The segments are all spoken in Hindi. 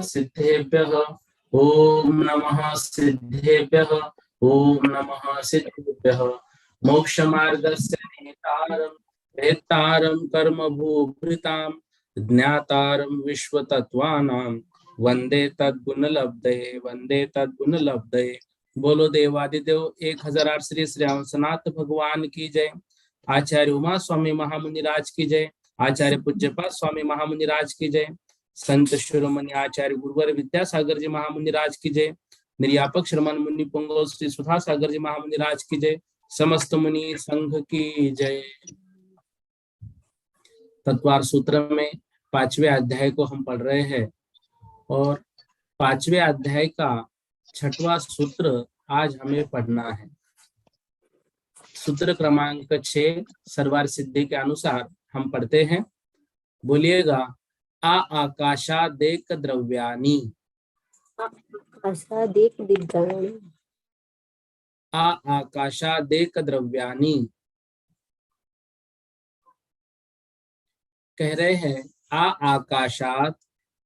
सिद्धेभ्यः ओम नमः सिद्धेभ्यः ओम नमः सिद्धेभ्यः मोक्षमार्गस्य नेतारं वेत्तारं कर्मभूभृतां ज्ञातारं विश्वतत्त्वानां वंदे तद्गुणलब्धये। बोलो देवादिदेव 1008 श्री हंसनाथ भगवान की जय। आचार्य उमा स्वामी महामुनिराज की जय। आचार्य पूज्यपाद स्वामी महामुनिराज की जय। संत शिरोमणि आचार्य गुरुवर विद्यासागर जी महामुनि राज की जय। निर्यापक श्रमण मुनि पुंगव श्री सुधा सागर जी महामुनि राज की जय। समस्त मुनि संघ की जय। तत्वार सूत्र में 5वें अध्याय को हम पढ़ रहे हैं और 5वें अध्याय का 6वां सूत्र आज हमें पढ़ना है। सूत्र क्रमांक 6 सर्वार सिद्धि के अनुसार हम पढ़ते हैं। बोलिएगा, आकाशादेक द्रव्यानि। आकाशादेक द्रव्यानि। आकाशादेक द्रव्यानि। कह रहे हैं आकाशात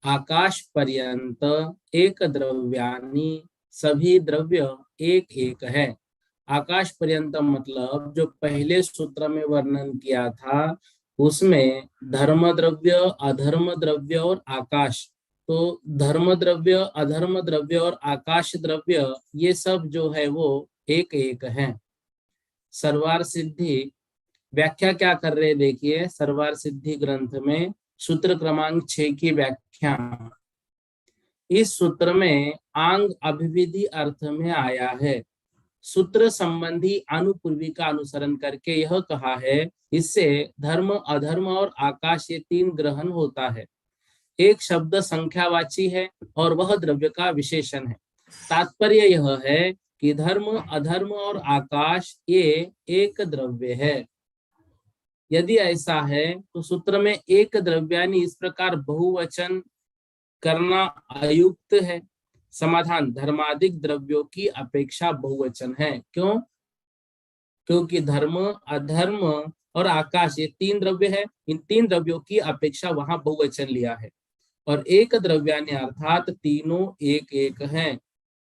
आकाश पर्यंत एक द्रव्यानि, सभी द्रव्य एक एक है। आकाश पर्यंत मतलब जो पहले सूत्र में वर्णन किया था उसमें धर्म द्रव्य, अधर्म द्रव्य और आकाश, तो धर्म द्रव्य, अधर्म द्रव्य और आकाश द्रव्य ये सब जो है वो एक एक है। सर्वार सिद्धि व्याख्या क्या कर रहे देखिए, सर्वार सिद्धि ग्रंथ में सूत्र क्रमांक 6 की व्याख्या। इस सूत्र में आंग अभिविधि अर्थ में आया है। सूत्र संबंधी अनुपूर्वी का अनुसरण करके यह कहा है, इससे धर्म, अधर्म और आकाश ये 3 ग्रहण होता है। एक शब्द संख्यावाची है और वह द्रव्य का विशेषण है। तात्पर्य यह है कि धर्म, अधर्म और आकाश ये एक द्रव्य है। यदि ऐसा है तो सूत्र में एक द्रव्यानि इस प्रकार बहुवचन करना अयुक्त है। समाधान, धर्मादिक द्रव्यों की अपेक्षा बहुवचन है। क्यों? क्योंकि धर्म, अधर्म और आकाश ये 3 द्रव्य है। इन 3 द्रव्यों की अपेक्षा वहां बहुवचन लिया है। और एक द्रव्यानि अर्थात तीनों एक एक हैं।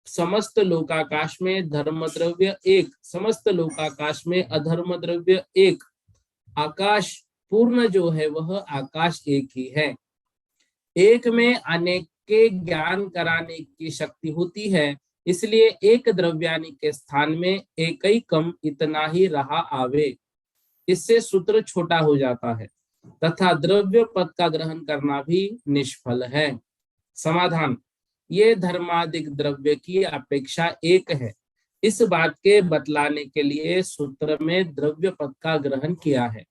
समस्त लोकाकाश में धर्म द्रव्य एक, समस्त लोकाकाश में अधर्म द्रव्य एक। आकाश पूर्ण जो है वह आकाश एक ही है। एक में अनेक के ज्ञान कराने की शक्ति होती है, इसलिए एक द्रव्यानि के स्थान में एक ही कम इतना ही रहा आवे। इससे सूत्र छोटा हो जाता है तथा द्रव्य पद का ग्रहण करना भी निष्फल है। समाधान, ये धर्मादिक द्रव्य की अपेक्षा एक है। इस बात के बतलाने के लिए सूत्र में द्रव्य पद का ग्रहण किया है।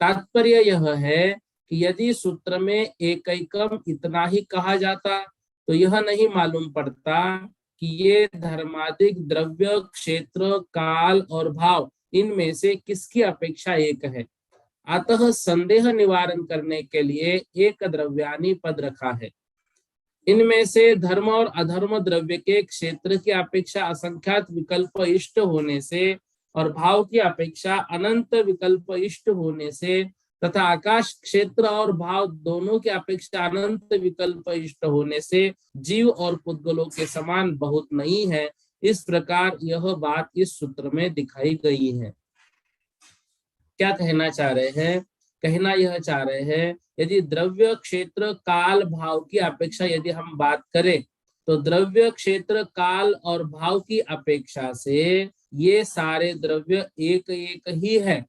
तात्पर्य यह है कि यदि सूत्र में एकैकम इतना ही कहा जाता तो यह नहीं मालूम पड़ता कि ये धर्मादिक द्रव्य, क्षेत्र, काल और भाव इनमें से किसकी अपेक्षा एक है। अतः संदेह निवारण करने के लिए एक द्रव्यानि पद रखा है। इनमें से धर्म और अधर्म द्रव्य के क्षेत्र की अपेक्षा असंख्यात विकल्प इष्ट होने से और भाव की अपेक्षा अनंत विकल्प इष्ट होने से तथा आकाश, क्षेत्र और भाव दोनों की अपेक्षा अनंत विकल्प इष्ट होने से जीव और पुद्गलों के समान बहुत नहीं है। इस प्रकार यह बात इस सूत्र में दिखाई गई है। क्या कहना चाह रहे हैं? कहना यह चाह रहे हैं, यदि द्रव्य, क्षेत्र, काल, भाव की अपेक्षा यदि हम बात करें तो द्रव्य, क्षेत्र, काल और भाव की अपेक्षा से ये सारे द्रव्य एक एक ही है।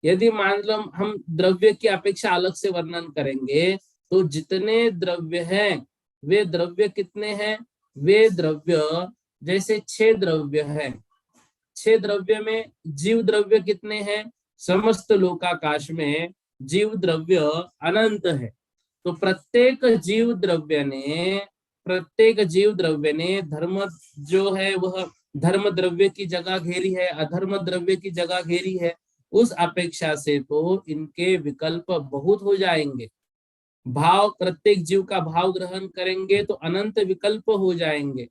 यदि मान लो हम द्रव्य की अपेक्षा अलग से वर्णन करेंगे तो जितने द्रव्य हैं वे द्रव्य कितने हैं? वे द्रव्य जैसे 6 द्रव्य हैं। 6 द्रव्य में जीव द्रव्य कितने हैं? समस्त लोकाकाश में जीव द्रव्य अनंत है। तो प्रत्येक जीव द्रव्य ने प्रत्येक जीव द्रव्य ने धर्म जो है वह धर्म द्रव्य की जगह घेरी है, अधर्म द्रव्य की जगह घेरी है, उस अपेक्षा से तो इनके विकल्प बहुत हो जाएंगे। भाव प्रत्येक जीव का भाव ग्रहण करेंगे तो अनंत विकल्प हो जाएंगे।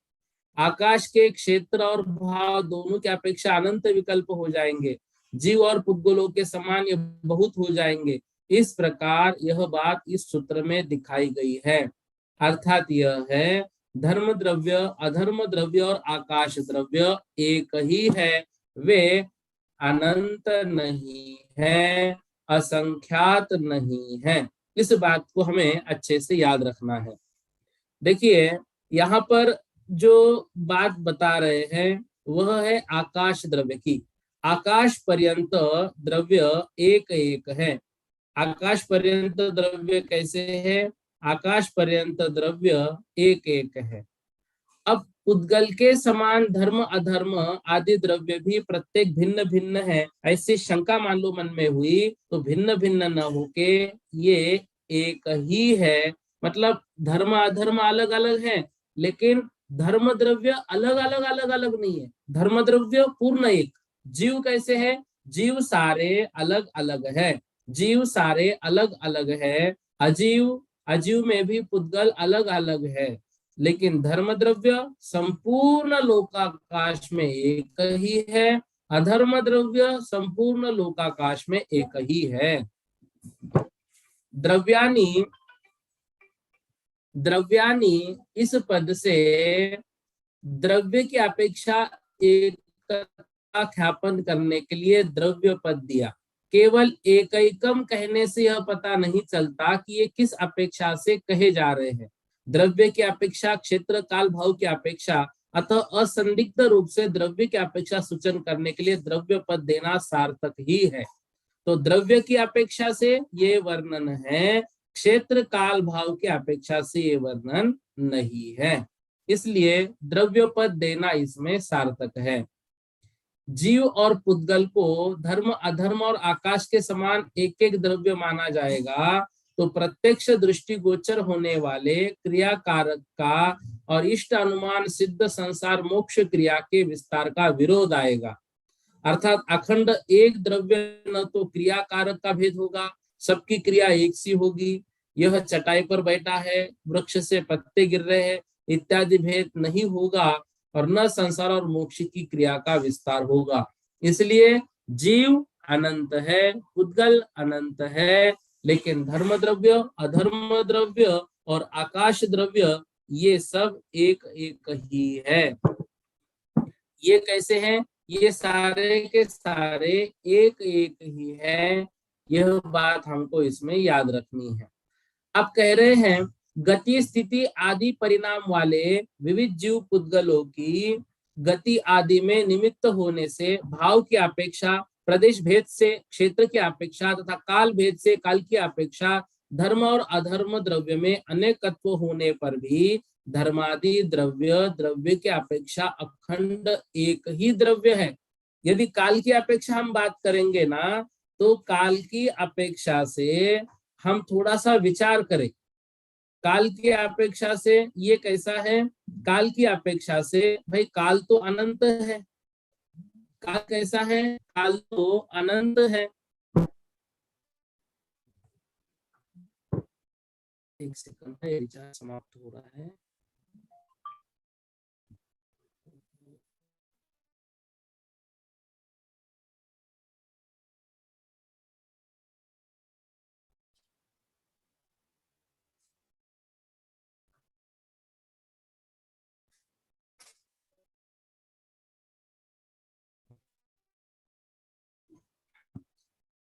आकाश के क्षेत्र और भाव दोनों की अपेक्षा अनंत विकल्प हो जाएंगे। जीव और पुद्गलों के समान ये बहुत हो जाएंगे। इस प्रकार यह बात इस सूत्र में दिखाई गई है। अर्थात यह है धर्म द्रव्य, अधर्म द्रव्य और आकाश द्रव्य एक ही है, वे अनंत नहीं है, असंख्यात नहीं है। इस बात को हमें अच्छे से याद रखना है। देखिए यहाँ पर जो बात बता रहे हैं वह है आकाश द्रव्य की। आकाश पर्यंत द्रव्य एक एक है। आकाश पर्यंत द्रव्य कैसे है? आकाश पर्यंत द्रव्य एक एक है। अब उद्गल के समान धर्म अधर्म आदि द्रव्य भी प्रत्येक भिन्न भिन्न है, ऐसी शंका मान लो मन में हुई तो भिन्न भिन्न न होके ये एक ही है। मतलब धर्म अधर्म अलग अलग है, लेकिन धर्म द्रव्य अलग अलग अलग अलग नहीं है। धर्म द्रव्य पूर्ण एक। जीव कैसे है? जीव सारे अलग अलग है। जीव सारे अलग अलग है। अजीव अजीव में भी पुद्गल अलग अलग है, लेकिन धर्म द्रव्य संपूर्ण लोकाकाश में एक ही है। अधर्म द्रव्य संपूर्ण लोकाकाश में एक ही है। द्रव्यानि द्रव्यानि इस पद से द्रव्य की अपेक्षा एक का ख्यापन करने के लिए द्रव्य पद दिया। केवल एकैकम कहने से यह पता नहीं चलता कि ये किस अपेक्षा से कहे जा रहे हैं। द्रव्य की अपेक्षा, क्षेत्र काल भाव की अपेक्षा, अतः असंदिग्ध रूप से द्रव्य की अपेक्षा सूचन करने के लिए द्रव्य पद देना सार्थक ही है। तो द्रव्य की अपेक्षा से ये वर्णन है, क्षेत्र काल भाव की अपेक्षा से ये वर्णन नहीं है, इसलिए द्रव्य पद देना इसमें सार्थक है। जीव और पुद्गल को धर्म अधर्म और आकाश के समान एक एक द्रव्य माना जाएगा तो प्रत्यक्ष दृष्टिगोचर होने वाले क्रिया कारक का और इष्ट अनुमान सिद्ध संसार मोक्ष क्रिया के विस्तार का विरोध आएगा। अर्थात अखंड एक द्रव्य न तो क्रिया कारक का भेद होगा, सबकी क्रिया एक सी होगी। यह चटाई पर बैठा है, वृक्ष से पत्ते गिर रहे हैं इत्यादि भेद नहीं होगा, और न संसार और मोक्ष की क्रिया का विस्तार होगा। इसलिए जीव अनंत है, उद्गल अनंत है, लेकिन धर्म द्रव्य, अधर्म द्रव्य और आकाश द्रव्य ये सब एक एक ही है। ये कैसे हैं? ये सारे के सारे एक एक ही है। यह बात हमको इसमें याद रखनी है। अब कह रहे हैं गति स्थिति आदि परिणाम वाले विविध जीव पुद्गलों की गति आदि में निमित्त होने से भाव की अपेक्षा, प्रदेश भेद से क्षेत्र की अपेक्षा तथा काल भेद से काल की अपेक्षा धर्म और अधर्म द्रव्य में अनेकत्व होने पर भी धर्मादि द्रव्य द्रव्य की अपेक्षा अखंड एक ही द्रव्य है। यदि काल की अपेक्षा हम बात करेंगे ना, तो काल की अपेक्षा से हम थोड़ा सा विचार करें। काल की अपेक्षा से ये कैसा है? काल की अपेक्षा से भाई काल तो अनंत है। काल कैसा है? काल तो अनंत है। एक सेकंड है, विचार समाप्त हो रहा है।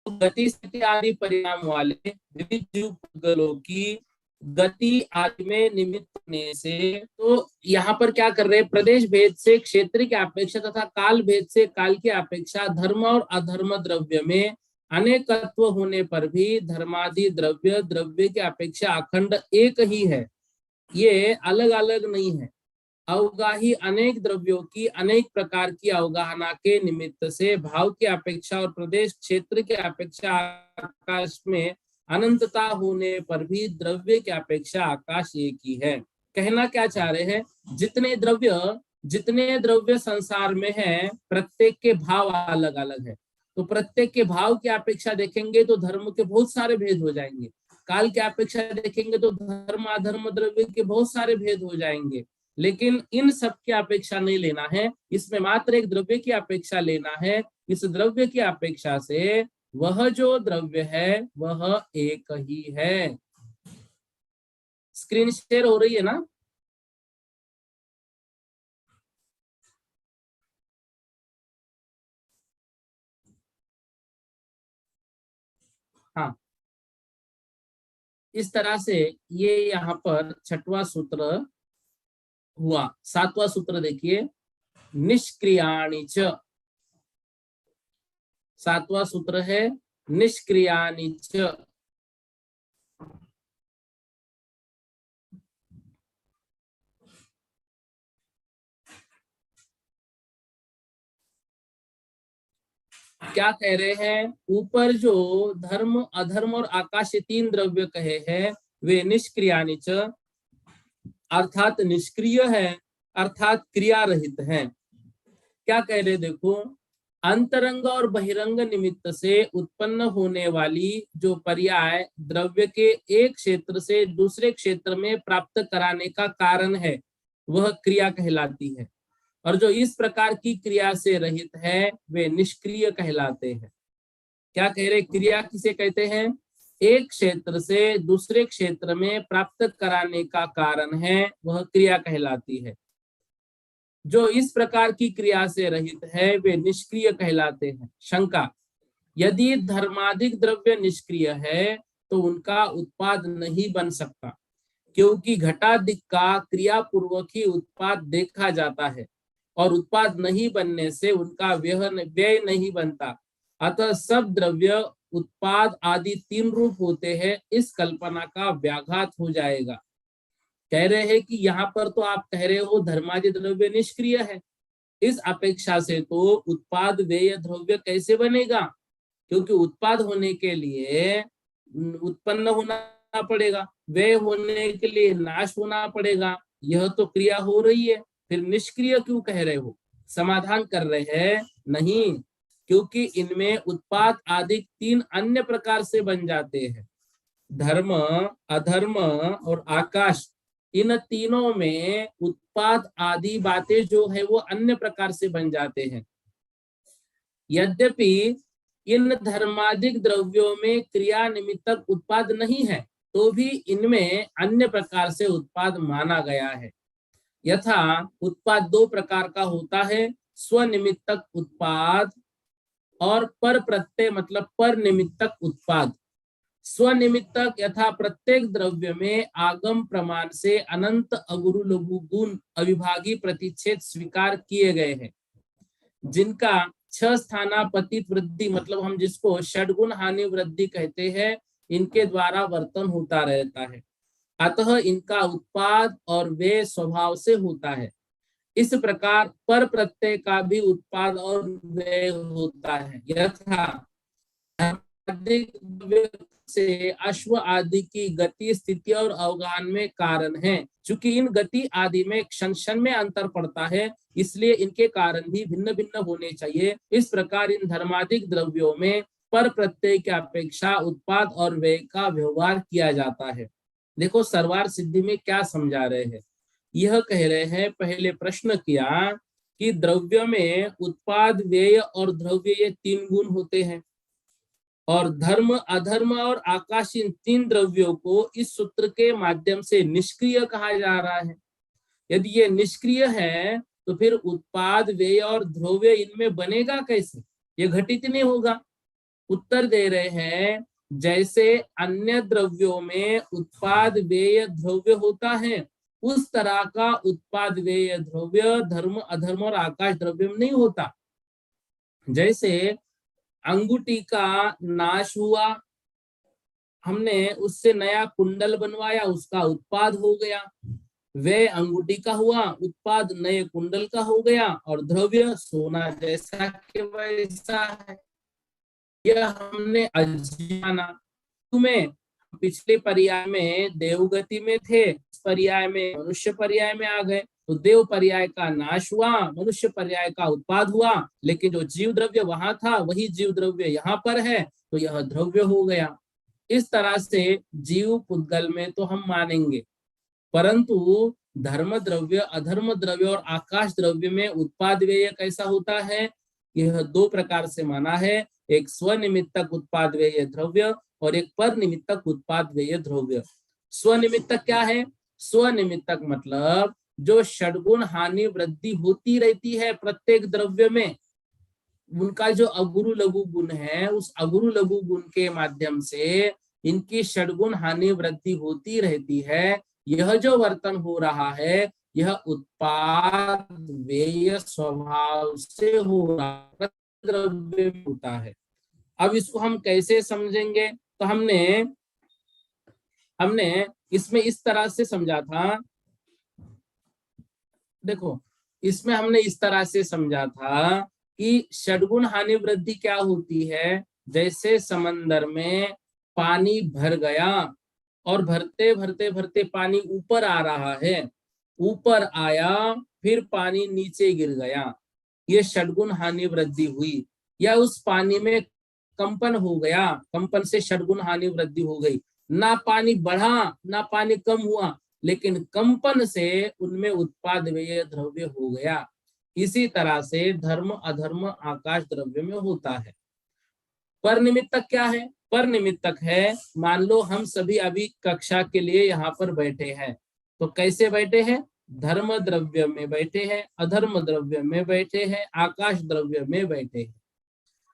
गति स्थिति आदि परिणाम वाले विविध जीव पुद्गलों की गति आदि में निमित्त होने से, तो यहाँ पर क्या कर रहे हैं? प्रदेश भेद से क्षेत्र की अपेक्षा तथा काल भेद से काल की अपेक्षा धर्म और अधर्म द्रव्य में अनेकत्व होने पर भी धर्मादि द्रव्य द्रव्य की अपेक्षा अखंड एक ही है, ये अलग अलग नहीं है। अवगाही अनेक द्रव्यों की अनेक प्रकार की अवगाहना के निमित्त से भाव की अपेक्षा और प्रदेश क्षेत्र की अपेक्षा आकाश में अनंतता होने पर भी द्रव्य की अपेक्षा आकाश एक ही है। कहना क्या चाह रहे हैं, जितने द्रव्य संसार में है, प्रत्येक के भाव अलग अलग है। तो प्रत्येक के भाव की अपेक्षा देखेंगे तो धर्म के बहुत सारे भेद हो जाएंगे। काल की अपेक्षा देखेंगे तो धर्म अधर्म द्रव्य के बहुत सारे भेद हो जाएंगे। लेकिन इन सब की अपेक्षा नहीं लेना है, इसमें मात्र एक द्रव्य की अपेक्षा लेना है। इस द्रव्य की अपेक्षा से वह जो द्रव्य है वह एक ही है। स्क्रीन शेयर हो रही है ना? हाँ, इस तरह से ये यहाँ पर छठवां सूत्र हुआ। सातवां सूत्र देखिए, निष्क्रियाणि च। सातवां सूत्र है निष्क्रियाणि च। क्या कह रहे हैं, ऊपर जो धर्म अधर्म और आकाश, तीन द्रव्य कहे हैं, वे निष्क्रियाणि च अर्थात निष्क्रिय है, अर्थात क्रिया रहित है। क्या कह रहे, देखो, अंतरंग और बहिरंग निमित्त से उत्पन्न होने वाली जो पर्याय द्रव्य के एक क्षेत्र से दूसरे क्षेत्र में प्राप्त कराने का कारण है, वह क्रिया कहलाती है। और जो इस प्रकार की क्रिया से रहित है वे निष्क्रिय कहलाते हैं। क्या कह रहे, क्रिया किसे कहते हैं, एक क्षेत्र से दूसरे क्षेत्र में प्राप्त कराने का कारण है, वह क्रिया कहलाती है। जो इस प्रकार की क्रिया से रहित है वे निष्क्रिय कहलाते हैं। शंका, यदि धर्माधिक द्रव्य निष्क्रिय है तो उनका उत्पाद नहीं बन सकता, क्योंकि घटाधिक का क्रिया पूर्वक ही उत्पाद देखा जाता है और उत्पाद नहीं बनने से उनका व्यय नहीं बनता। अतः सब द्रव्य उत्पाद आदि तीन रूप होते हैं, इस कल्पना का व्याघात हो जाएगा। कह रहे हैं कि यहाँ पर तो आप कह रहे हो धर्मादि द्रव्य निष्क्रिय है, इस अपेक्षा से तो उत्पाद व्यय द्रव्य कैसे बनेगा, क्योंकि उत्पाद होने के लिए उत्पन्न होना पड़ेगा, व्यय होने के लिए नाश होना पड़ेगा। यह तो क्रिया हो रही है, फिर निष्क्रिय क्यों कह रहे हो? समाधान कर रहे हैं, नहीं, क्योंकि इनमें उत्पाद आदि तीन अन्य प्रकार से बन जाते हैं। धर्म अधर्म और आकाश, इन तीनों में उत्पाद आदि बातें जो है वो अन्य प्रकार से बन जाते हैं। यद्यपि इन धर्माधिक द्रव्यों में क्रिया निमित्तक उत्पाद नहीं है, तो भी इनमें अन्य प्रकार से उत्पाद माना गया है। यथा उत्पाद दो प्रकार का होता है, स्वनिमित्तक उत्पाद और पर प्रत्यय मतलब पर निमित्तक उत्पाद। स्वनिमित्तक यथा प्रत्येक द्रव्य में आगम प्रमाण से अनंत अगुरु लघु गुण अविभागी प्रतिच्छेद स्वीकार किए गए हैं, जिनका छह स्थानापतित वृद्धि मतलब हम जिसको षडगुण हानि वृद्धि कहते हैं, इनके द्वारा वर्तन होता रहता है। अतः इनका उत्पाद और व्यय स्वभाव से होता है। इस प्रकार पर प्रत्यय का भी उत्पाद और व्यय होता है। यथा से अश्व आदि की गति स्थिति और अवगान में कारण है। चूंकि इन गति आदि में क्षण क्षण में अंतर पड़ता है, इसलिए इनके कारण भी भिन्न भिन्न होने चाहिए। इस प्रकार इन धर्माधिक द्रव्यों में पर प्रत्यय की अपेक्षा उत्पाद और व्यय का व्यवहार किया जाता है। देखो सर्वार सिद्धि में क्या समझा रहे हैं, यह कह रहे हैं, पहले प्रश्न किया कि द्रव्य में उत्पाद व्यय और द्रव्य ये तीन गुण होते हैं, और धर्म अधर्म और आकाश इन तीन द्रव्यों को इस सूत्र के माध्यम से निष्क्रिय कहा जा रहा है। यदि ये निष्क्रिय है तो फिर उत्पाद व्यय और द्रव्य इनमें बनेगा कैसे, ये घटित नहीं होगा। उत्तर दे रहे हैं, जैसे अन्य द्रव्यों में उत्पाद व्यय द्रव्य होता है, उस तरह का उत्पाद व्यय द्रव्य धर्म अधर्म और आकाश द्रव्य में नहीं होता। जैसे अंगूठी का नाश हुआ, हमने उससे नया कुंडल बनवाया, उसका उत्पाद हो गया। वे अंगूठी का हुआ, उत्पाद नए कुंडल का हो गया, और द्रव्य सोना जैसा के वैसा है। यह हमने अजाना। तुम्हें पिछले पर्याय में देवगति में थे, इस पर्याय में मनुष्य पर्याय में आ गए, तो देव पर्याय का नाश हुआ, मनुष्य पर्याय का उत्पाद हुआ, लेकिन जो जीव द्रव्य वहां था वही जीव द्रव्य यहाँ पर है, तो यह द्रव्य हो गया। इस तरह से जीव पुद्गल में तो हम मानेंगे, परंतु धर्म द्रव्य, अधर्म द्रव्य और आकाश द्रव्य में उत्पाद व्यय कैसा होता है, यह दो प्रकार से माना है। एक स्वनिमित्तक उत्पाद व्यय द्रव्य और एक पर निमित्तक उत्पाद व्यय द्रव्य। स्वनिमित्तक क्या है? स्वनिमित्तक मतलब जो षडगुण हानि वृद्धि होती रहती है प्रत्येक द्रव्य में, उनका जो अगुरु लघु गुण है, उस अगुरु लघु गुण के माध्यम से इनकी षडगुण हानि वृद्धि होती रहती है। यह जो वर्तन हो रहा है, यह उत्पाद व्यय स्वभाव से हो रहा है, द्रव्य में होता है। अब इसको हम कैसे समझेंगे? तो हमने इसमें इस तरह से समझा था, देखो इसमें हमने इस तरह से समझा था कि षडगुण हानि वृद्धि क्या होती है, जैसे समंदर में पानी भर गया और भरते भरते भरते पानी ऊपर आ रहा है, ऊपर आया फिर पानी नीचे गिर गया, ये षडगुण हानि वृद्धि हुई। या उस पानी में कंपन हो गया, कंपन से षडगुण हानि वृद्धि हो गई, ना पानी बढ़ा ना पानी कम हुआ, लेकिन कंपन से उनमें उत्पाद व्यय द्रव्य हो गया। इसी तरह से धर्म अधर्म आकाश द्रव्य में होता है। पर निमित्तक क्या है? पर निमित्तक है, मान लो हम सभी अभी कक्षा के लिए यहाँ पर बैठे हैं, तो कैसे बैठे हैं? धर्म द्रव्य में बैठे हैं, अधर्म द्रव्य में बैठे हैं, आकाश द्रव्य में बैठे हैं।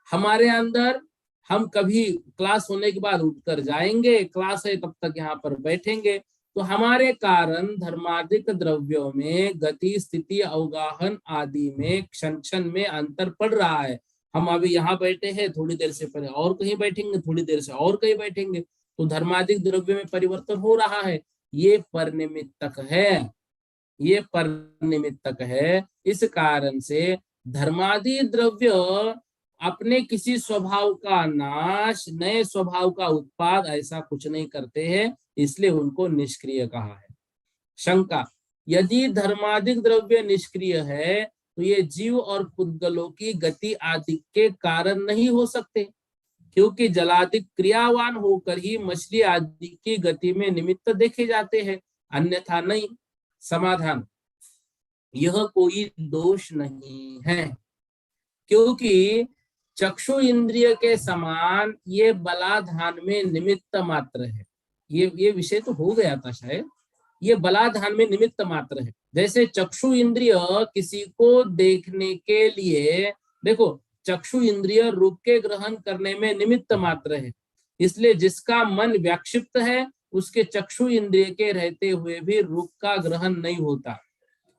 हमारे अंदर हम कभी क्लास होने के बाद उठकर जाएंगे, क्लास है तब तक यहाँ पर बैठेंगे, तो हमारे कारण धर्मादिक द्रव्यों में गति स्थिति अवगाहन आदि में क्षण क्षण में अंतर पड़ रहा है। हम अभी यहाँ बैठे हैं, थोड़ी देर से पहले और कहीं बैठेंगे, थोड़ी देर से और कहीं बैठेंगे, तो धर्मादिक द्रव्य में परिवर्तन हो रहा है। ये परनिमित्तक है, ये परनिमित्तक है। इस कारण से धर्मादि द्रव्य अपने किसी स्वभाव का नाश, नए स्वभाव का उत्पाद ऐसा कुछ नहीं करते हैं, इसलिए उनको निष्क्रिय कहा है। शंका, यदि धर्मादिक द्रव्य निष्क्रिय है तो ये जीव और पुद्गलों की गति आदि के कारण नहीं हो सकते, क्योंकि जलादिक क्रियावान होकर ही मछली आदि की गति में निमित्त देखे जाते हैं, अन्यथा नहीं। समाधान, यह कोई दोष नहीं है, क्योंकि चक्षु इंद्रिय के समान ये बलाधान में निमित्त मात्र है। ये विषय तो हो गया था शायद, ये बलाधान में निमित्त मात्र है। जैसे चक्षु इंद्रिय किसी को देखने के लिए, देखो चक्षु इंद्रिय रूप के ग्रहण करने में निमित्त मात्र है, इसलिए जिसका मन व्याक्षिप्त है उसके चक्षु इंद्रिय के रहते हुए भी रूप का ग्रहण नहीं होता।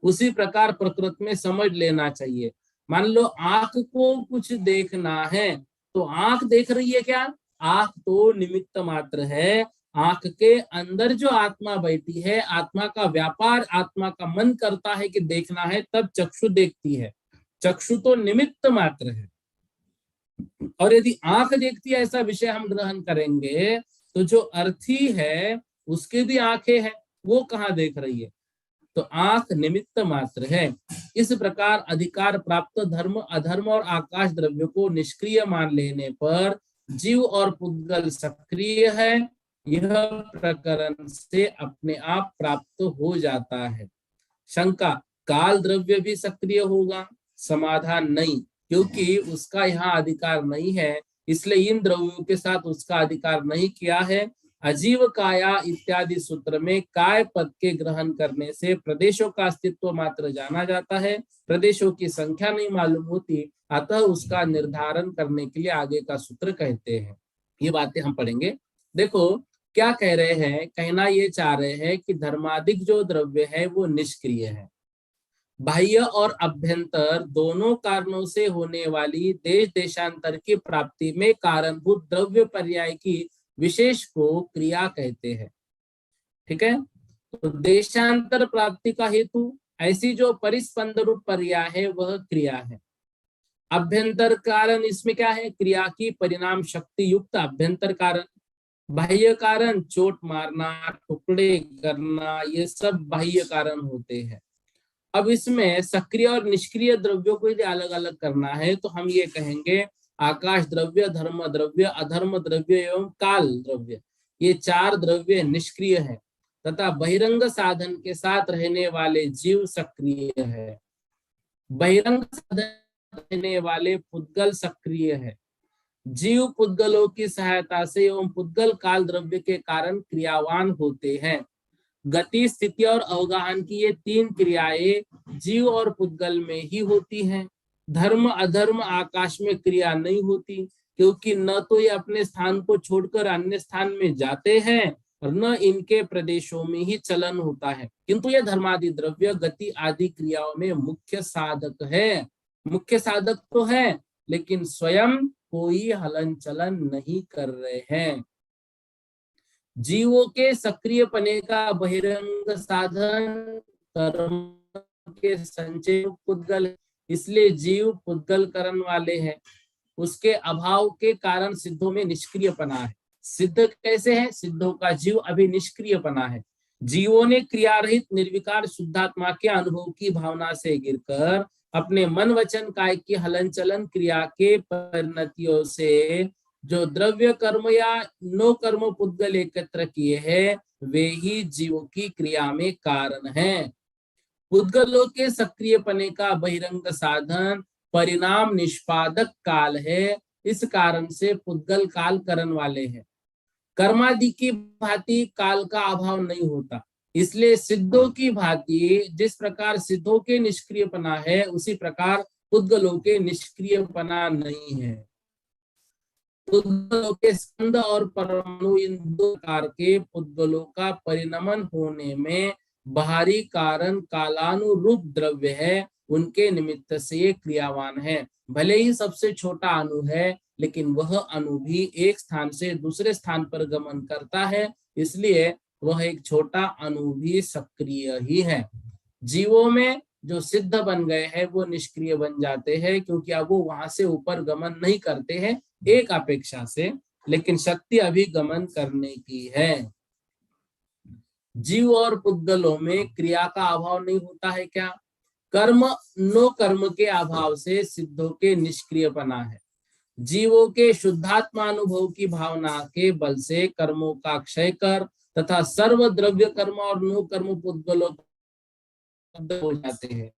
उसी प्रकार प्रकृति में समझ लेना चाहिए। मान लो आंख को कुछ देखना है, तो आंख देख रही है क्या? आंख तो निमित्त मात्र है। आंख के अंदर जो आत्मा बैठी है, आत्मा का व्यापार, आत्मा का मन करता है कि देखना है, तब चक्षु देखती है। चक्षु तो निमित्त मात्र है। और यदि आंख देखती है ऐसा विषय हम ग्रहण करेंगे, तो जो अर्थी है उसकी भी आंखें हैं, वो कहाँ देख रही है? तो आंख निमित्त मात्र है। इस प्रकार अधिकार प्राप्त धर्म अधर्म और आकाश द्रव्य को निष्क्रिय मान लेने पर जीव और पुद्गल सक्रिय है, यह प्रकरण से अपने आप प्राप्त हो जाता है। शंका, काल द्रव्य भी सक्रिय होगा? समाधान, नहीं, क्योंकि उसका यहाँ अधिकार नहीं है, इसलिए इन द्रव्यों के साथ उसका अधिकार नहीं किया है। अजीव काया इत्यादि सूत्र में काय पद के ग्रहण करने से प्रदेशों का अस्तित्व मात्र जाना जाता है, प्रदेशों की संख्या नहीं मालूम होती, अतः उसका निर्धारण करने के लिए आगे का सूत्र कहते हैं। ये बातें हम पढ़ेंगे। देखो क्या कह रहे हैं, कहना ये चाह रहे हैं कि धर्मादिक जो द्रव्य है वो निष्क्रिय है। बाह्य और अभ्यंतर दोनों कारणों से होने वाली देश देशांतर की प्राप्ति में कारणभूत द्रव्य पर्याय की विशेष को क्रिया कहते हैं। ठीक है, तो देशांतर प्राप्ति का हेतु ऐसी जो परिस्पंद रूप पर्याय है वह क्रिया है। अभ्यंतर कारण इसमें क्या है? क्रिया की परिणाम शक्ति युक्त अभ्यंतर कारण। बाह्य कारण चोट मारना, टुकड़े करना, ये सब बाह्य कारण होते हैं। अब इसमें सक्रिय और निष्क्रिय द्रव्यों को यदि अलग अलग करना है तो हम ये कहेंगे आकाश द्रव्य, धर्म द्रव्य, अधर्म द्रव्य एवं काल द्रव्य, ये चार द्रव्य निष्क्रिय है तथा बहिरंग साधन के साथ रहने वाले जीव सक्रिय है। बहिरंग साधन रहने वाले पुद्गल सक्रिय है। जीव पुद्गलों की सहायता से एवं पुद्गल काल द्रव्य के कारण क्रियावान होते हैं। गति, स्थिति और अवगाहन की ये तीन क्रियाएं जीव और पुद्गल में ही होती हैं। धर्म अधर्म आकाश में क्रिया नहीं होती, क्योंकि न तो ये अपने स्थान को छोड़कर अन्य स्थान में जाते हैं और न इनके प्रदेशों में ही चलन होता है, किंतु ये धर्मादि द्रव्य गति आदि क्रियाओं में मुख्य साधक है। मुख्य साधक तो है, लेकिन स्वयं कोई हलन चलन नहीं कर रहे हैं। जीवों के सक्रिय पने का बहिरंग साधन कर्म के संचय पुद्गल, इसलिए जीव पुद्गल करण वाले हैं। उसके अभाव के कारण सिद्धों में निष्क्रिय पना है। सिद्ध कैसे है? सिद्धों का जीव अभी निष्क्रिय पना है। जीवों ने क्रिया रहित निर्विकार शुद्धात्मा के अनुभव की भावना से गिरकर अपने मन वचन काय की हलन चलन क्रिया के परिणतियों से जो द्रव्य कर्म या नो कर्म पुद्गल एकत्र किए हैं, वे ही जीवों की क्रिया में कारण हैं। पुद्गलों के सक्रिय पने का बहिरंग साधन परिणाम निष्पादक काल है। इस कारण से पुद्गल काल करण वाले हैं। कर्मादि की भांति काल का अभाव नहीं होता, इसलिए सिद्धों की भांति जिस प्रकार सिद्धों के निष्क्रियपना है, उसी प्रकार पुद्गलों के निष्क्रियपना नहीं है। पुद्गलों के स्कंद और परमाणु, इन दो प्रकार के पुद्गलों का परिणमन होने में बाहरी कारण कालानुरूप द्रव्य है, उनके निमित्त से ये क्रियावान है। भले ही सबसे छोटा अणु है, लेकिन वह अणु भी एक स्थान से दूसरे स्थान पर गमन करता है, इसलिए वह एक छोटा अणु भी सक्रिय ही है। जीवों में जो सिद्ध बन गए हैं वो निष्क्रिय बन जाते हैं, क्योंकि अब वो वहां से ऊपर गमन नहीं करते हैं एक अपेक्षा से, लेकिन शक्ति अभी गमन करने की है। जीव और पुद्गलों में क्रिया का अभाव नहीं होता है क्या? कर्म नो कर्म के अभाव से सिद्धों के निष्क्रियपना है। जीवों के शुद्धात्मानुभव की भावना के बल से कर्मों का क्षय कर तथा सर्व द्रव्य कर्म और नो कर्म पुद्गलों हो जाते हैं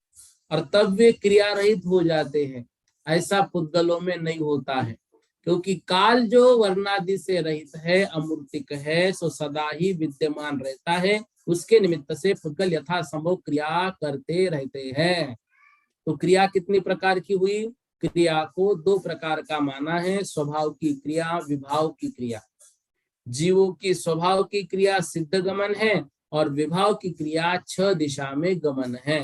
और तब वे क्रिया रहित हो जाते हैं। ऐसा पुद्गलों में नहीं होता है, क्योंकि काल जो वर्णादि से रहित है, अमूर्तिक है, सो सदा ही विद्यमान रहता है। उसके निमित्त से पुद्गल यथा संभव क्रिया करते रहते हैं। तो क्रिया कितनी प्रकार की हुई? क्रिया को दो प्रकार का माना है, स्वभाव की क्रिया, विभाव की क्रिया। जीवों की स्वभाव की क्रिया सिद्ध गमन है और विभाव की क्रिया 6 दिशा में गमन है।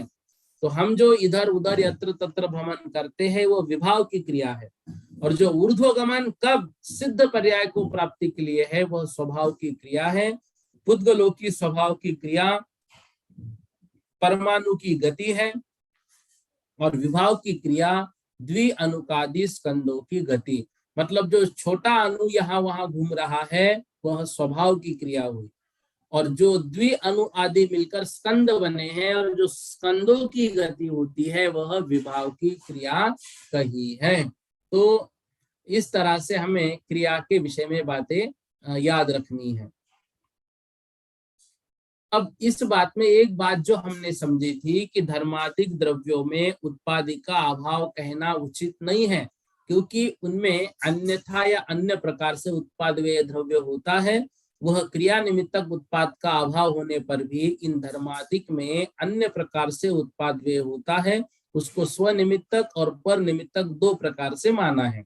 तो हम जो इधर उधर यत्र तत्र भ्रमण करते हैं वो विभाव की क्रिया है, और जो ऊर्ध्व गमन कब सिद्ध पर्याय को प्राप्ति के लिए है, वह स्वभाव की क्रिया है। पुद्गलों की स्वभाव की क्रिया परमाणु की गति है और विभाव की क्रिया द्वि अनुकादि स्कंदों की गति। मतलब जो छोटा अणु यहाँ वहां घूम रहा है वह स्वभाव की क्रिया हुई, और जो द्वि अणु आदि मिलकर स्कंद बने हैं और जो स्कंदों की गति होती है वह विभाव की क्रिया कही है। तो इस तरह से हमें क्रिया के विषय में बातें याद रखनी है। अब इस बात में एक बात जो हमने समझी थी कि धर्मादिक द्रव्यों में उत्पादि का अभाव कहना उचित नहीं है, क्योंकि उनमें अन्यथा या अन्य प्रकार से उत्पादवेय द्रव्य होता है। वह क्रिया निमित्तक उत्पाद का अभाव होने पर भी इन धर्मादिक में अन्य प्रकार से उत्पादवेय होता है। उसको स्वनिमित्तक और पर निमित्तक दो प्रकार से माना है।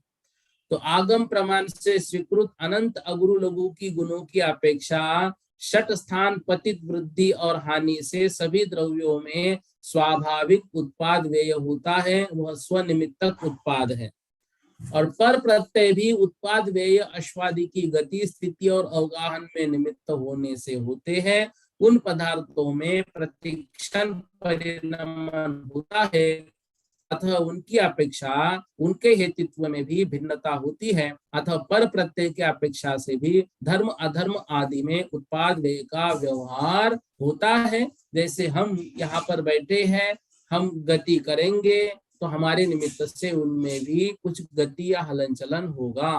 तो आगम प्रमाण से स्वीकृत अनंत अगुरु लघु की गुणों की अपेक्षा षट स्थान पतित वृद्धि और हानि से सभी द्रव्यों में स्वाभाविक उत्पाद व्यय होता है, वह स्वनिमित्तक उत्पाद है। और पर प्रत्यय भी उत्पाद व्यय अश्वादि की गति, स्थिति और अवगाहन में निमित्त होने से होते हैं। उन पदार्थों में प्रतिक्षण परिणमन होता है अतः उनकी अपेक्षा उनके हेतुत्व में भी भिन्नता होती है। अतः पर प्रत्यय की अपेक्षा से भी धर्म अधर्म आदि में उत्पाद व्यय का व्यवहार होता है। जैसे हम यहाँ पर बैठे हैं, हम गति करेंगे तो हमारे निमित्त से उनमें भी कुछ गति या हलन चलन होगा।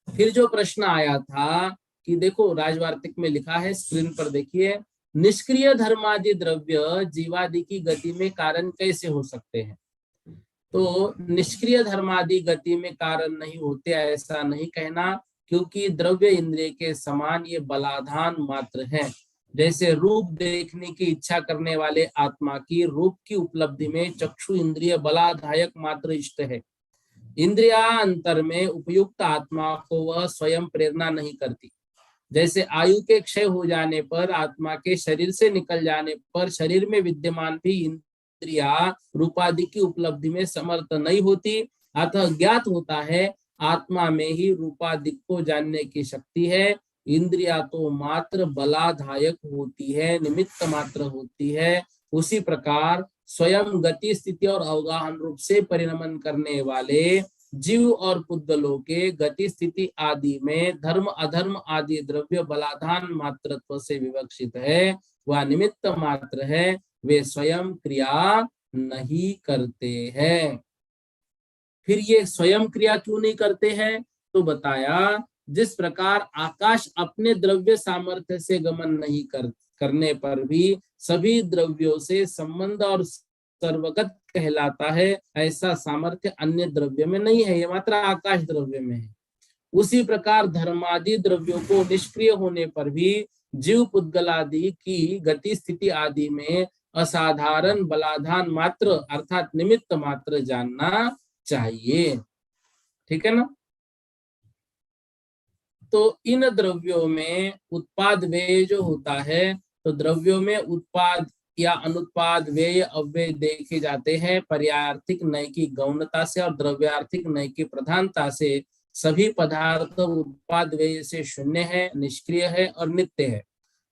फिर जो प्रश्न आया था कि देखो राजवार्तिक में लिखा है, स्क्रीन पर देखिए, निष्क्रिय धर्मादि द्रव्य जीवादि की गति में कारण कैसे हो सकते हैं। तो निष्क्रिय धर्मादि गति में कारण नहीं होते ऐसा नहीं कहना, क्योंकि द्रव्य इंद्रिय के समान ये बलाधान मात्र है। जैसे रूप देखने की इच्छा करने वाले आत्मा की रूप की उपलब्धि में चक्षु इंद्रिय बलाधायक मात्र इष्ट है। इंद्रियांतर में उपयुक्त आत्मा को वह स्वयं प्रेरणा नहीं करती। जैसे आयु के क्षय हो जाने पर, आत्मा के शरीर से निकल जाने पर शरीर में विद्यमान भी इंद्रिया रूपादि की उपलब्धि में समर्थ नहीं होती। अतः ज्ञात होता है आत्मा में ही रूपादि को जानने की शक्ति है। इंद्रिया तो मात्र बलाधायक होती है, निमित्त मात्र होती है। उसी प्रकार स्वयं गति स्थिति और अवगाहन रूप से परिणमन करने वाले जीव और पुद्गलों के गति स्थिति आदि में धर्म अधर्म आदि द्रव्य बलाधान मात्रत्व से विवक्षित है, वह निमित्त मात्र है, वे स्वयं क्रिया नहीं करते हैं। फिर ये स्वयं क्रिया क्यों नहीं करते हैं, तो बताया जिस प्रकार आकाश अपने द्रव्य सामर्थ्य से गमन नहीं करने पर भी सभी द्रव्यों से संबंध और सर्वगत कहलाता है, ऐसा सामर्थ्य अन्य द्रव्य में नहीं है, ये मात्र आकाश द्रव्य में है। उसी प्रकार धर्मादि द्रव्यों को निष्क्रिय होने पर भी जीव पुद्गलादि की गति स्थिति आदि में असाधारण बलाधान मात्र अर्थात निमित्त मात्र जानना चाहिए। ठीक है ना। तो इन द्रव्यों में उत्पाद व्यय जो होता है, तो द्रव्यों में उत्पाद या अनुत्पाद व्यय अव्यय देखे जाते हैं पर्यायार्थिक नय की गौणता से और द्रव्यार्थिक नय की प्रधानता से। सभी पदार्थ उत्पाद व्यय से शून्य है, निष्क्रिय है और नित्य है।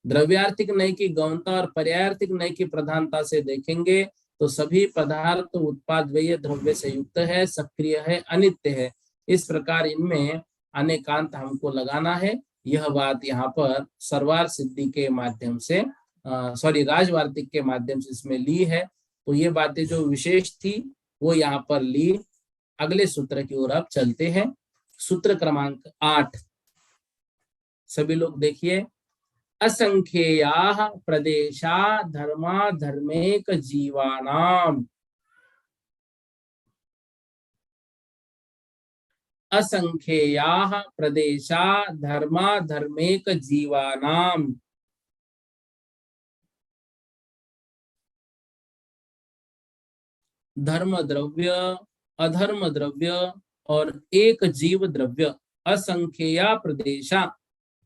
द्रव्यार्थिक नय की गौणता और पर्यायार्थिक नय की प्रधानता से देखेंगे तो सभी पदार्थ उत्पाद व्यय द्रव्य से युक्त है, सक्रिय है, अनित्य है। इस प्रकार इनमें अनेकांत हमको लगाना है। यह बात यहाँ पर सर्वार सिद्धि के माध्यम से राजवार्तिक के माध्यम से इसमें ली है। तो ये बातें जो विशेष थी वो यहाँ पर ली। अगले सूत्र की ओर अब चलते हैं। सूत्र क्रमांक 8, सभी लोग देखिए, असंख्येया प्रदेशा धर्मा धर्मेक जीवानाम। असंख्येया प्रदेशा धर्मा धर्मेक जीवानाम। धर्म द्रव्य, अधर्म द्रव्य और एक जीव द्रव्य। असंख्येया प्रदेशा,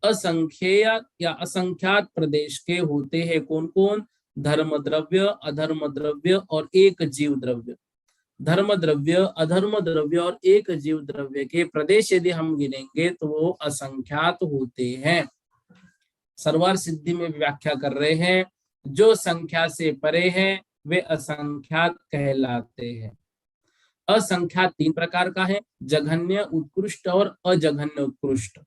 असंख्येय या असंख्यात प्रदेश के होते हैं कौन कौन, धर्म द्रव्य, अधर्म द्रव्य और एक जीव द्रव्य। धर्म द्रव्य, अधर्म द्रव्य और एक जीव द्रव्य के प्रदेश यदि हम गिनेंगे तो वो असंख्यात होते हैं। सर्वार सिद्धि में व्याख्या कर रहे हैं, जो संख्या से परे हैं वे असंख्यात कहलाते हैं। असंख्यात 3 प्रकार का है, जघन्य, उत्कृष्ट और अजघन्य उत्कृष्ट।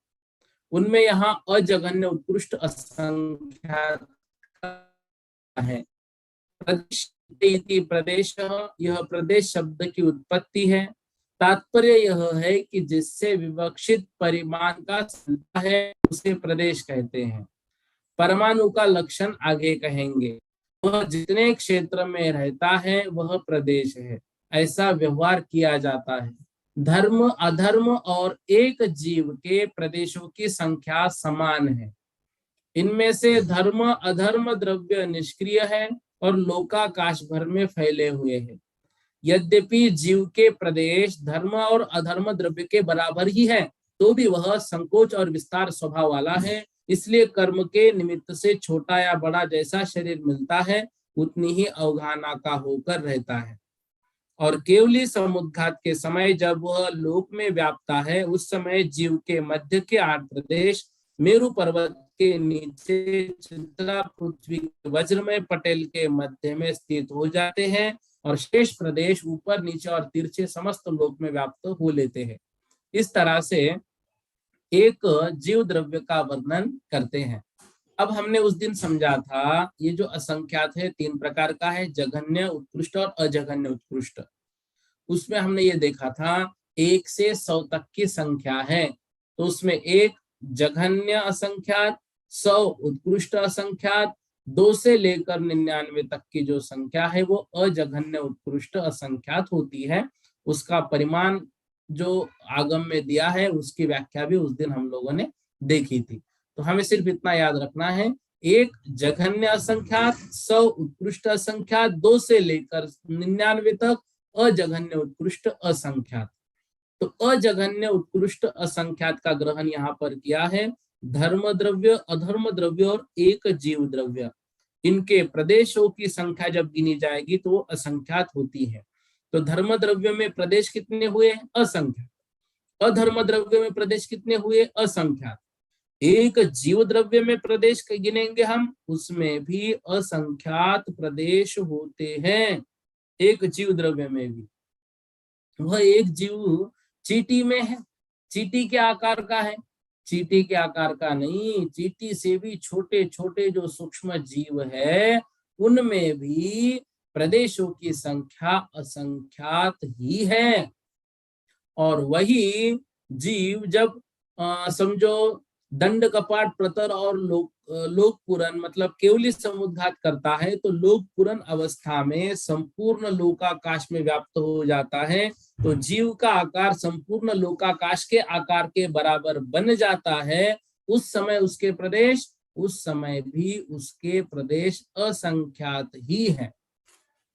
उनमें यहाँ अजघन्य उत्कृष्ट असंख्यात है। प्रदेश, यह प्रदेश शब्द की उत्पत्ति है। तात्पर्य यह है कि जिससे विवक्षित परिमाण का संख्या है उसे प्रदेश कहते हैं। परमाणु का लक्षण आगे कहेंगे। वह जितने क्षेत्र में रहता है वह प्रदेश है, ऐसा व्यवहार किया जाता है। धर्म अधर्म और एक जीव के प्रदेशों की संख्या समान है। इनमें से धर्म अधर्म द्रव्य निष्क्रिय है और लोकाकाश भर में फैले हुए हैं। यद्यपि जीव के प्रदेश धर्म और अधर्म द्रव्य के बराबर ही है, तो भी वह संकोच और विस्तार स्वभाव वाला है। इसलिए कर्म के निमित्त से छोटा या बड़ा जैसा शरीर मिलता है उतनी ही अवगाहना का होकर रहता है। और केवली समुद्घात के समय जब वह लोक में व्यापता है, उस समय जीव के मध्य के 8 प्रदेश मेरु पर्वत के नीचे चित्रा पृथ्वी वज्रमय पटेल के मध्य में स्थित हो जाते हैं। और शेष प्रदेश ऊपर नीचे और तिरछे समस्त लोक में व्याप्त हो लेते हैं। इस तरह से एक जीव द्रव्य का वर्णन करते हैं। अब हमने उस दिन समझा था ये जो असंख्यात है 3 प्रकार का है, जघन्य, उत्कृष्ट और अजघन्य उत्कृष्ट। उसमें हमने ये देखा था 1 से 100 तक की संख्या है, तो उसमें 1 जघन्य असंख्यात, 100 उत्कृष्ट असंख्यात, 2 से लेकर 99 तक की जो संख्या है वो अजघन्य उत्कृष्ट असंख्यात होती है। उसका परिमाण जो आगम में दिया है उसकी व्याख्या भी उस दिन हम लोगों ने देखी थी। तो हमें सिर्फ इतना याद रखना है, 1 जघन्य असंख्यात, 100 उत्कृष्ट असंख्यात, 2 से लेकर 99 तक अजघन्य उत्कृष्ट असंख्यात। तो अजघन्य उत्कृष्ट असंख्यात का ग्रहण यहाँ पर किया है। धर्म द्रव्य, अधर्म द्रव्य और एक जीव द्रव्य, इनके प्रदेशों की संख्या जब गिनी जाएगी तो वो असंख्यात होती है। तो धर्म द्रव्य में प्रदेश कितने हुए? असंख्यात। अधर्म द्रव्य में प्रदेश कितने हुए? असंख्यात। एक जीव द्रव्य में प्रदेश गिनेंगे हम, उसमें भी असंख्यात प्रदेश होते हैं। एक जीव द्रव्य में भी, वह एक जीव चींटी में है। चींटी के आकार का है? चींटी के आकार का नहीं, चींटी से भी छोटे छोटे जो सूक्ष्म जीव है उनमें भी प्रदेशों की संख्या असंख्यात ही है। और वही जीव जब समझो दंड कपाट प्रतर और लोकपुरन मतलब केवली समुद्घात करता है तो लोकपुरन अवस्था में संपूर्ण लोकाकाश में व्याप्त हो जाता है। तो जीव का आकार संपूर्ण लोकाकाश के आकार के बराबर बन जाता है। उस समय उसके प्रदेश, उस समय भी उसके प्रदेश असंख्यात ही है।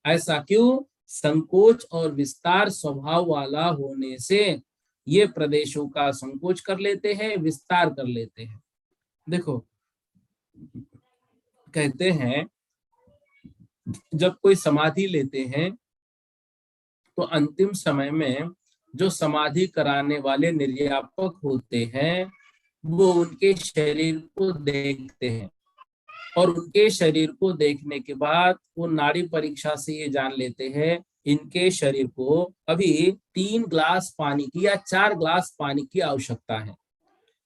ऐसा क्यों? संकोच और विस्तार स्वभाव वाला होने से ये प्रदेशों का संकोच कर लेते हैं, विस्तार कर लेते हैं। देखो, कहते हैं जब कोई समाधि लेते हैं तो अंतिम समय में जो समाधि कराने वाले निर्यापक होते हैं वो उनके शरीर को देखते हैं, और उनके शरीर को देखने के बाद वो नाड़ी परीक्षा से ये जान लेते हैं इनके शरीर को अभी 3 ग्लास पानी की या 4 ग्लास पानी की आवश्यकता है।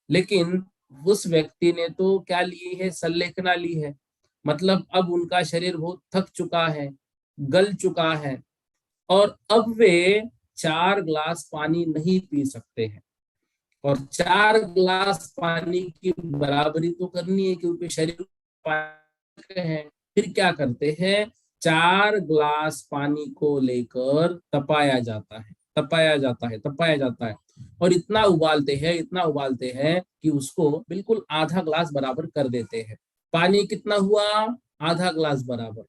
लेकिन उस व्यक्ति ने तो क्या ली है? संलेखना ली है। मतलब अब उनका शरीर बहुत थक चुका है, गल चुका है, और अब वे 4 ग्लास पानी नहीं पी सकते हैं। और 4 ग्लास पानी की बराबरी तो करनी है क्योंकि शरीर है। फिर क्या करते हैं? 4 ग्लास पानी को लेकर तपाया जाता है, तपाया जाता है, तपाया जाता है, और इतना उबालते हैं कि उसको बिल्कुल आधा ग्लास बराबर कर देते हैं। पानी कितना हुआ? आधा ग्लास बराबर।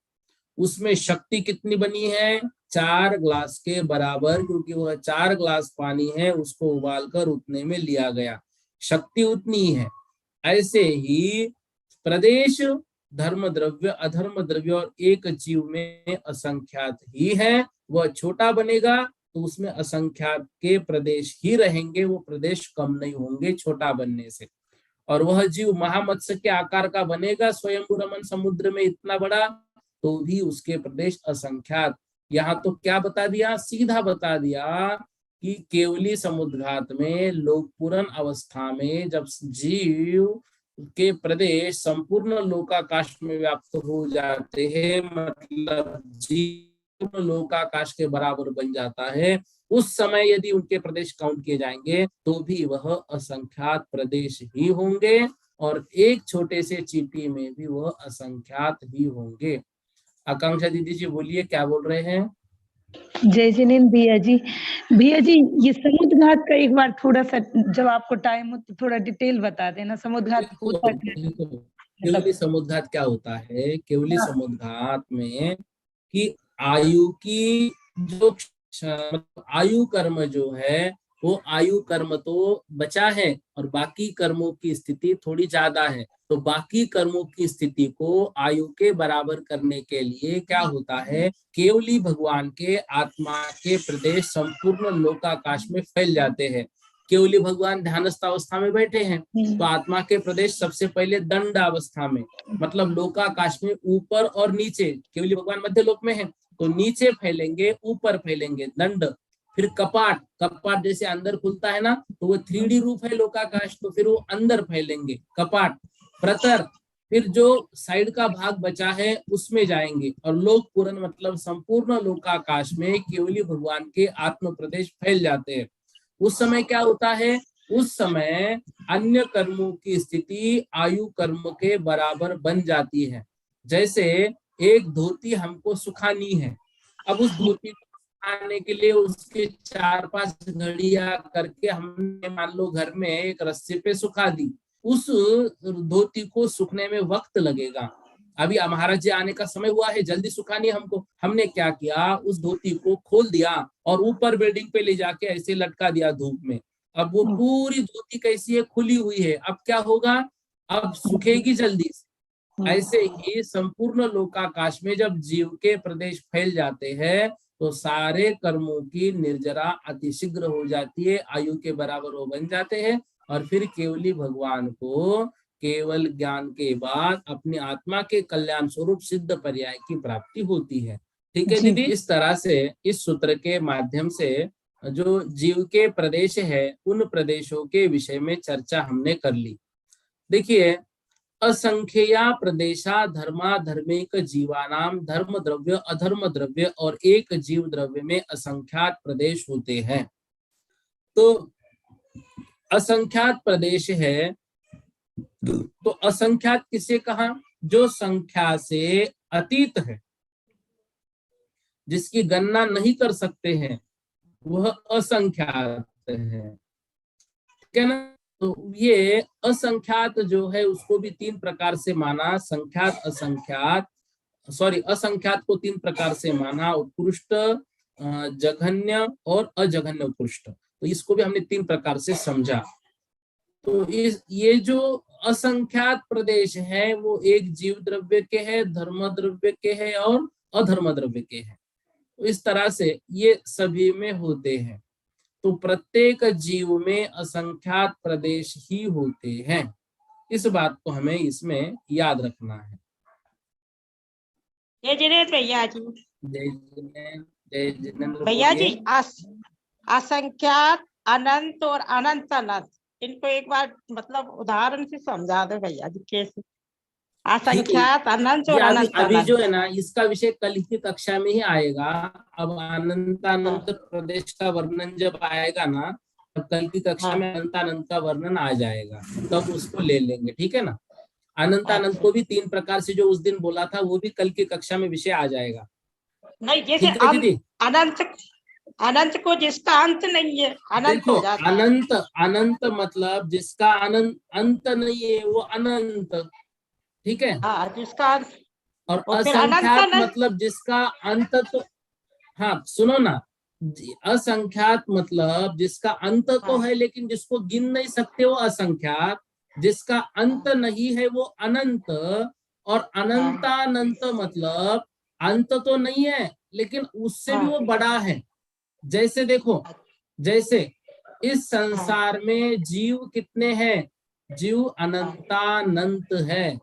उसमें शक्ति कितनी बनी है? 4 ग्लास के बराबर, क्योंकि वह 4 ग्लास पानी है उसको उबालकर उतने में लिया गया, शक्ति उतनी है। ऐसे ही प्रदेश धर्म द्रव्य, अधर्म द्रव्य और एक जीव में असंख्यात ही है। वह छोटा बनेगा तो उसमें असंख्यात के प्रदेश ही रहेंगे, वो प्रदेश कम नहीं होंगे छोटा बनने से। और वह जीव महामत्स्य के आकार का बनेगा स्वयं रमन समुद्र में इतना बड़ा, तो भी उसके प्रदेश असंख्यात। यहाँ तो क्या बता दिया? सीधा बता दिया कि केवली समुद्रघात में लोकपूर्ण अवस्था में जब जीव के प्रदेश संपूर्ण लोकाकाश में व्याप्त हो जाते हैं, मतलब जीव लोकाकाश के बराबर बन जाता है, उस समय यदि उनके प्रदेश काउंट किए जाएंगे तो भी वह असंख्यात प्रदेश ही होंगे, और एक छोटे से चींटी में भी वह असंख्यात ही होंगे। आकांक्षा दीदी जी बोलिए, क्या बोल रहे हैं? जय जिनेन्द्र भैया जी। भैया जी, ये समुद्रघात का एक बार थोड़ा सा जब आपको टाइम हो तो थोड़ा डिटेल बता देना, समुद्रघात होता क्या है? केवली समुद्रघात क्या होता है? केवली समुद्रघात में कि आयु की जो आयु कर्म जो है वो आयु कर्म तो बचा है और बाकी कर्मों की स्थिति थोड़ी ज्यादा है। तो बाकी कर्मों की स्थिति को आयु के बराबर करने के लिए क्या होता है? केवली भगवान के आत्मा के प्रदेश संपूर्ण लोकाकाश में फैल जाते हैं। केवली भगवान ध्यानस्थ अवस्था में बैठे हैं, तो आत्मा के प्रदेश सबसे पहले दंड अवस्था में, मतलब लोकाकाश में ऊपर और नीचे, केवली भगवान मध्य लोक में है तो नीचे फैलेंगे, ऊपर फैलेंगे दंड। फिर कपाट, कपाट जैसे अंदर खुलता है ना, तो वो 3D रूप है लोकाकाश, तो फिर वो अंदर फैलेंगे कपाट। प्रतर, फिर जो साइड का भाग बचा है उसमें जाएंगे, और लोक पूर्ण मतलब संपूर्ण लोकाकाश में केवली भगवान के आत्म प्रदेश फैल जाते हैं। उस समय क्या होता है, उस समय अन्य कर्मों की स्थिति आयु कर्म के बराबर बन जाती है। जैसे एक धोती हमको सुखानी है, अब उस धोती को सुखाने के लिए उसके 4-5 घड़ियां करके हमने मान लो घर में एक रस्सी पे सुखा दी, उस धोती को सूखने में वक्त लगेगा। अभी महाराज जी आने का समय हुआ है, जल्दी सुखानी है हमको, हमने क्या किया, उस धोती को खोल दिया और ऊपर बिल्डिंग पे ले जाके ऐसे लटका दिया धूप में। अब वो पूरी धोती कैसी है, खुली हुई है, अब क्या होगा, अब सूखेगी जल्दी से। ऐसे ही संपूर्ण लोकाकाश में जब जीव के प्रदेश फैल जाते हैं तो सारे कर्मों की निर्जरा अतिशीघ्र हो जाती है, आयु के बराबर वो बन जाते हैं, और फिर केवली भगवान को केवल ज्ञान के बाद अपनी आत्मा के कल्याण स्वरूप सिद्ध पर्याय की प्राप्ति होती है। ठीक है दीदी, इस तरह से इस सूत्र के माध्यम से जो जीव के प्रदेश है उन प्रदेशों के विषय में चर्चा हमने कर ली। देखिए, असंख्या प्रदेशा धर्मा धर्मेक जीवानाम धर्म द्रव्य अधर्म द्रव्य और एक जीव द्रव्य में असंख्यात प्रदेश होते हैं। तो असंख्यात प्रदेश है, तो असंख्यात किसे कहा, जो संख्या से अतीत है, जिसकी गणना नहीं कर सकते हैं, वह असंख्यात है, ठीक है ना। तो ये असंख्यात जो है उसको भी 3 प्रकार से माना, संख्यात असंख्यात, असंख्यात को 3 प्रकार से माना, उत्कृष्ट, जघन्य और अजघन्य उत्कृष्ट। तो इसको भी हमने 3 प्रकार से समझा। तो ये जो असंख्यात प्रदेश है वो एक जीव द्रव्य के है, धर्म द्रव्य के है और अधर्म द्रव्य के है। तो इस तरह से ये सभी में होते हैं। तो प्रत्येक जीव में असंख्यात प्रदेश ही होते हैं, इस बात को हमें इसमें याद रखना है। जय जिनेन्द्र भैया जी। जय जिनेन्द्र भैया जी, असंख्यात, अनंत और अनंत अनंत, इनको एक बार मतलब उदाहरण से समझा दो भैया जी, कैसे असंख्यात, अनंत और अनंत। अभी जो है ना, इसका विषय कल की कक्षा में ही आएगा। अब अनंत प्रदेश का वर्णन जब आएगा ना, तब कल की कक्षा में अनंत का वर्णन आ जाएगा, तब उसको ले लेंगे, ठीक है ना। अनंत को भी 3 प्रकार से जो उस दिन बोला था वो भी कल की कक्षा में विषय आ जाएगा। नहीं, जैसे अनंत को जिसका अंत नहीं है अनंत हो जाता है। अनंत मतलब जिसका अंत नहीं है वो अनंत, ठीक है। जिसका, और असंख्यात मतलब जिसका अंत तो, हाँ सुनो ना, असंख्यात मतलब जिसका अंत तो है लेकिन जिसको गिन नहीं सकते वो असंख्यात, जिसका अंत नहीं है वो अनंत, और अनंतानंत मतलब अंत तो नहीं है लेकिन उससे भी वो बड़ा है। जैसे देखो, जैसे इस संसार में जीव कितने हैं, जीव अनंतानंत है।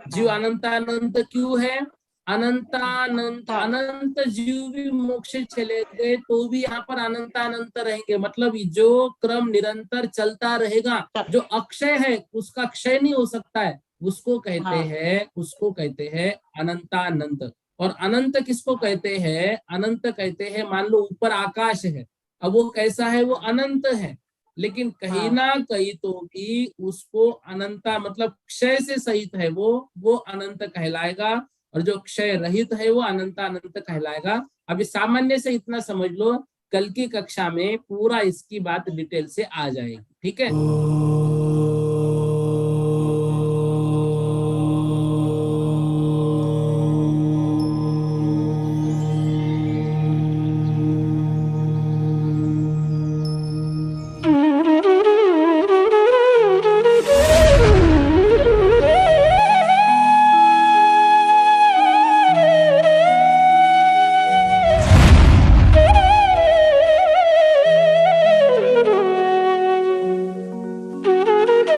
जीव अनंतानंत क्यों है, अनंतानंत अनंत जीव भी मोक्ष चले गए तो भी यहाँ पर अनंतानंत रहेंगे, मतलब जो क्रम निरंतर चलता रहेगा, जो अक्षय है उसका क्षय नहीं हो सकता है, उसको कहते हैं अनंतानंत। और अनंत किसको कहते हैं, अनंत कहते हैं, मान लो ऊपर आकाश है, अब वो कैसा है, वो अनंत है, लेकिन कहीं ना कहीं तो भी उसको अनंता मतलब क्षय से सहित है, वो अनंत कहलाएगा, और जो क्षय रहित है वो अनंतानंत कहलाएगा। अभी सामान्य से इतना समझ लो, कल की कक्षा में पूरा इसकी बात डिटेल से आ जाएगी, ठीक है।